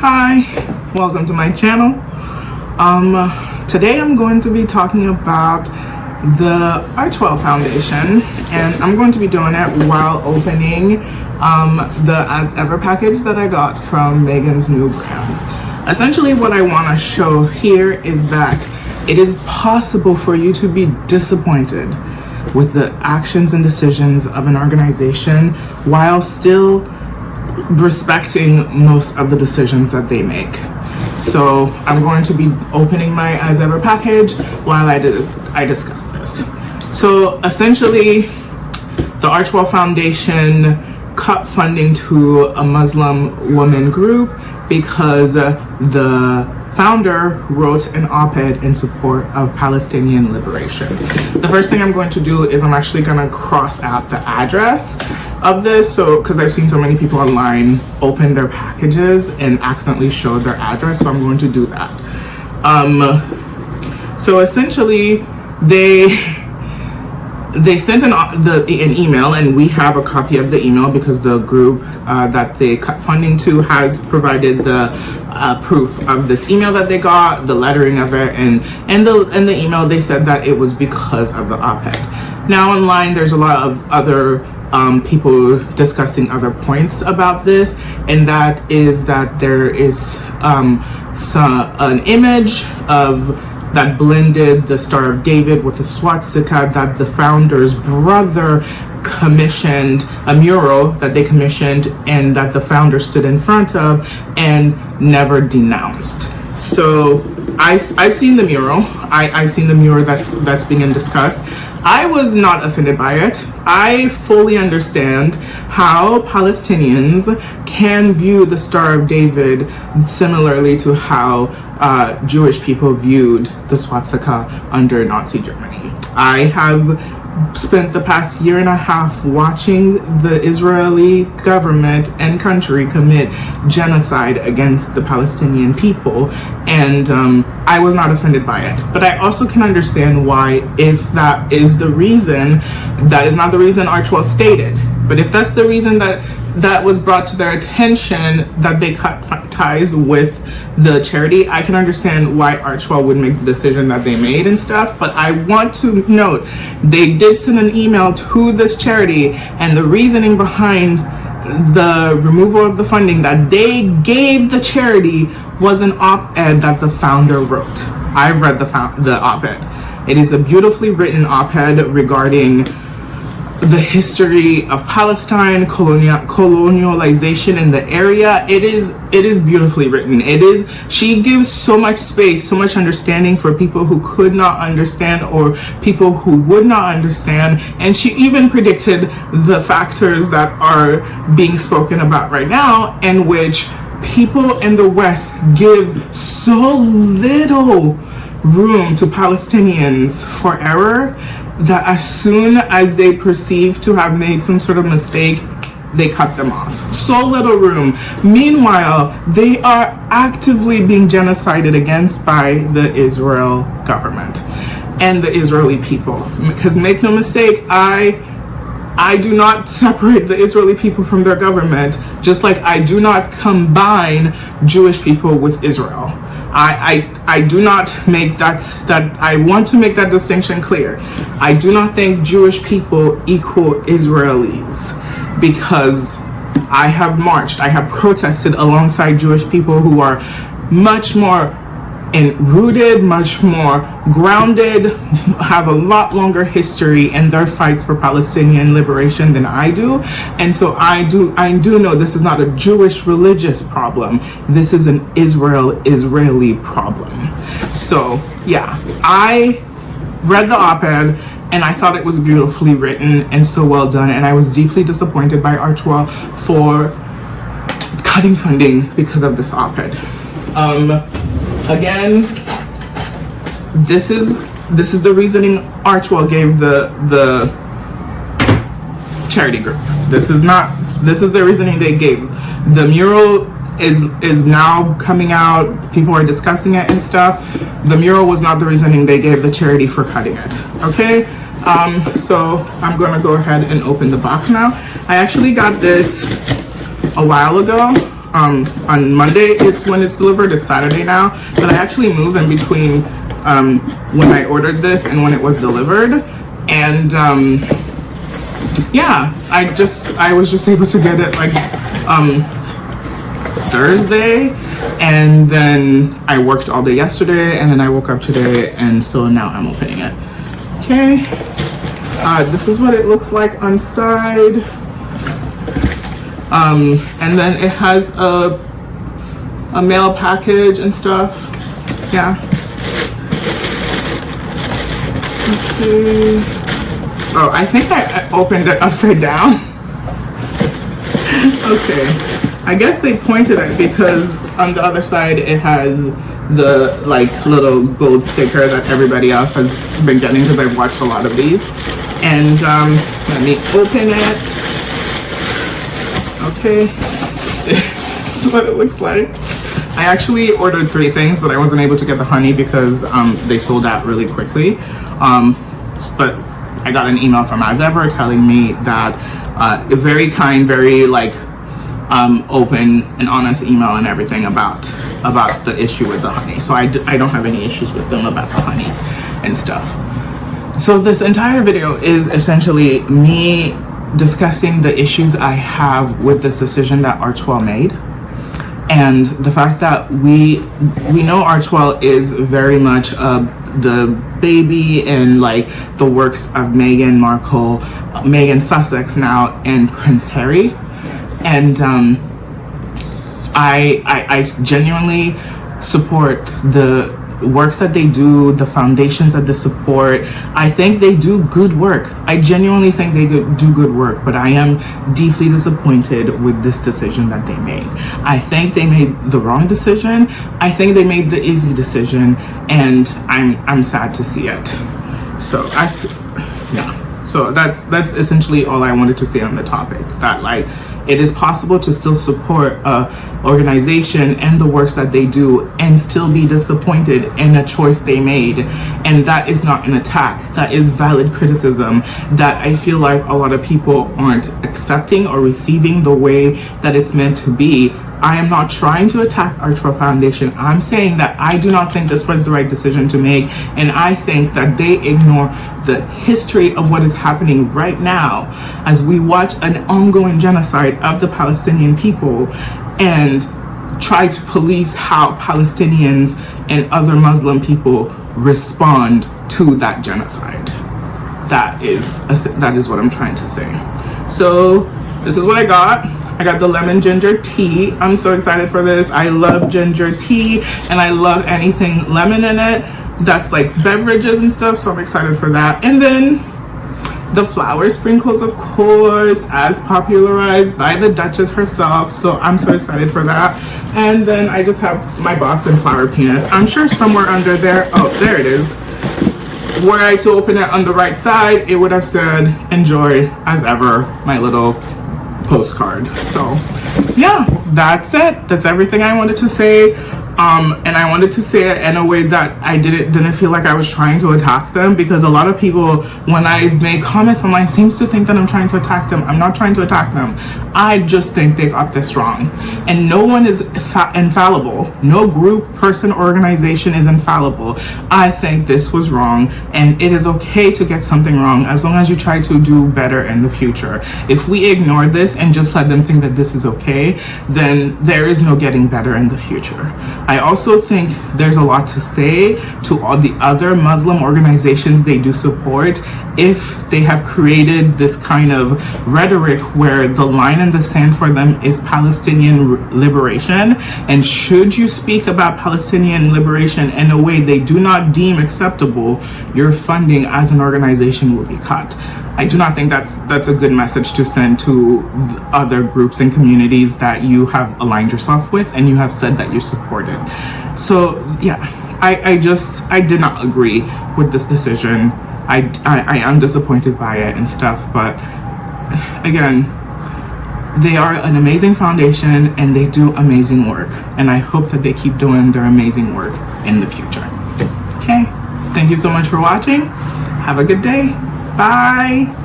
Hi, welcome to my channel. Today I'm going to be talking about the Archewell Foundation, and I'm going to be doing it while opening the As Ever package that I got from Megan's new brand. Essentially what I want to show here is that it is possible for you to be disappointed with the actions and decisions of an organization while still respecting most of the decisions that they make. So I'm going to be opening my As Ever package while I discuss this. So essentially, the Archewell Foundation cut funding to a Muslim woman group because the founder wrote an op-ed in support of Palestinian liberation. The first thing I'm going to do is I'm actually going to cross out the address of this, so because I've seen so many people online open their packages and accidentally show their address, so I'm going to do that. So essentially they sent an email, and we have a copy of the email because the group that they cut funding to has provided the proof of this email that they got, the lettering of it, and in the email they said that it was because of the op-ed. Now online there's a lot of other people discussing other points about this, and that is that there is an image of that blended the Star of David with the swastika that the founder's brother commissioned, a mural that they commissioned and that the founder stood in front of and never denounced. So I've seen the mural. I've seen the mural that's being discussed. I was not offended by it. I fully understand how Palestinians can view the Star of David similarly to how Jewish people viewed the swastika under Nazi Germany. I have spent the past year and a half watching the Israeli government and country commit genocide against the Palestinian people, and I was not offended by it. But I also can understand why, if that is the reason, that is not the reason Archewell stated, but if that's the reason that was brought to their attention, that they cut ties with the charity, I can understand why Archewell would make the decision that they made and stuff. But I want to note, they did send an email to this charity, and the reasoning behind the removal of the funding that they gave the charity was an op-ed that the founder wrote. I've read the op-ed. It is a beautifully written op-ed regarding the history of Palestine, colonialization in the area. It is beautifully written. She gives so much space, so much understanding for people who could not understand or people who would not understand. And she even predicted the factors that are being spoken about right now, in which people in the West give so little room to Palestinians for error, that as soon as they perceive to have made some sort of mistake, they cut them off. So little room. Meanwhile, they are actively being genocided against by the Israel government and the Israeli people. Because make no mistake, I do not separate the Israeli people from their government, just like I do not combine Jewish people with Israel. I do not make that I want to make that distinction clear. I do not think Jewish people equal Israelis, because I have marched, I have protested alongside Jewish people who are much more rooted, much more grounded, have a lot longer history in their fights for Palestinian liberation than I do. And so I do know this is not a Jewish religious problem. This is an Israeli problem. So yeah, I read the op-ed and I thought it was beautifully written and so well done, and I was deeply disappointed by Archewell for cutting funding because of this op-ed. Again, this is the reasoning Archewell gave the charity group. This is the reasoning they gave. The mural is now coming out. People are discussing it and stuff. The mural was not the reasoning they gave the charity for cutting it. Okay? So I'm gonna go ahead and open the box now. I actually got this a while ago. on Monday is when it's delivered. It's Saturday now, but I actually moved in between when I ordered this and when it was delivered, and yeah, I was just able to get it like Thursday, and then I worked all day yesterday, and then I woke up today, and so now I'm opening it. Okay, this is what it looks like on side, and then it has a mail package and stuff. Yeah. Okay. Oh, I think I opened it upside down. Okay, I guess they pointed it because on the other side it has the like little gold sticker that everybody else has been getting, because I've watched a lot of these. And let me open it. Okay, this is what it looks like. I actually ordered 3 things, but I wasn't able to get the honey because they sold out really quickly. But I got an email from As Ever telling me that a very kind, very like open and honest email and everything about the issue with the honey. So I don't have any issues with them about the honey and stuff. So this entire video is essentially me discussing the issues I have with this decision that Archewell made, and the fact that we know Archewell is very much the baby and like the works of Meghan Markle, Meghan Sussex now, and Prince Harry. And I genuinely support the works that they do, the foundations that they support. I think they do good work. I genuinely think they do good work, but I am deeply disappointed with this decision that they made. I think they made the wrong decision. I think they made the easy decision, and I'm sad to see it. So so that's essentially all I wanted to say on the topic, that like it is possible to still support a organization and the works that they do and still be disappointed in a choice they made. And that is not an attack. That is valid criticism that I feel like a lot of people aren't accepting or receiving the way that it's meant to be. I am not trying to attack Archewell Foundation. I'm saying that I do not think this was the right decision to make, and I think that they ignore the history of what is happening right now as we watch an ongoing genocide of the Palestinian people and try to police how Palestinians and other Muslim people respond to that genocide. That is what I'm trying to say. So this is what I got. I got the lemon ginger tea. I'm so excited for this. I love ginger tea, and I love anything lemon in it. That's like beverages and stuff, so I'm excited for that. And then the flower sprinkles, of course, as popularized by the Duchess herself, so I'm so excited for that. And then I just have my box and flower peanuts. I'm sure somewhere under there, oh, there it is. Were I to open it on the right side, it would have said, enjoy as ever, my little postcard. So yeah, that's it. That's everything I wanted to say. And I wanted to say it in a way that I didn't feel like I was trying to attack them, because a lot of people, when I've made comments online, seems to think that I'm trying to attack them. I'm not trying to attack them. I just think they got this wrong, and no one is infallible. No group, person, organization is infallible. I think this was wrong, and it is okay to get something wrong as long as you try to do better in the future. If we ignore this and just let them think that this is okay, then there is no getting better in the future. I also think there's a lot to say to all the other Muslim organizations they do support if they have created this kind of rhetoric where the line in the sand for them is Palestinian liberation. And should you speak about Palestinian liberation in a way they do not deem acceptable, your funding as an organization will be cut. I do not think that's a good message to send to other groups and communities that you have aligned yourself with and you have said that you supported. So yeah, I did not agree with this decision. I am disappointed by it and stuff, but again, they are an amazing foundation and they do amazing work, and I hope that they keep doing their amazing work in the future. Okay, thank you so much for watching. Have a good day. Bye.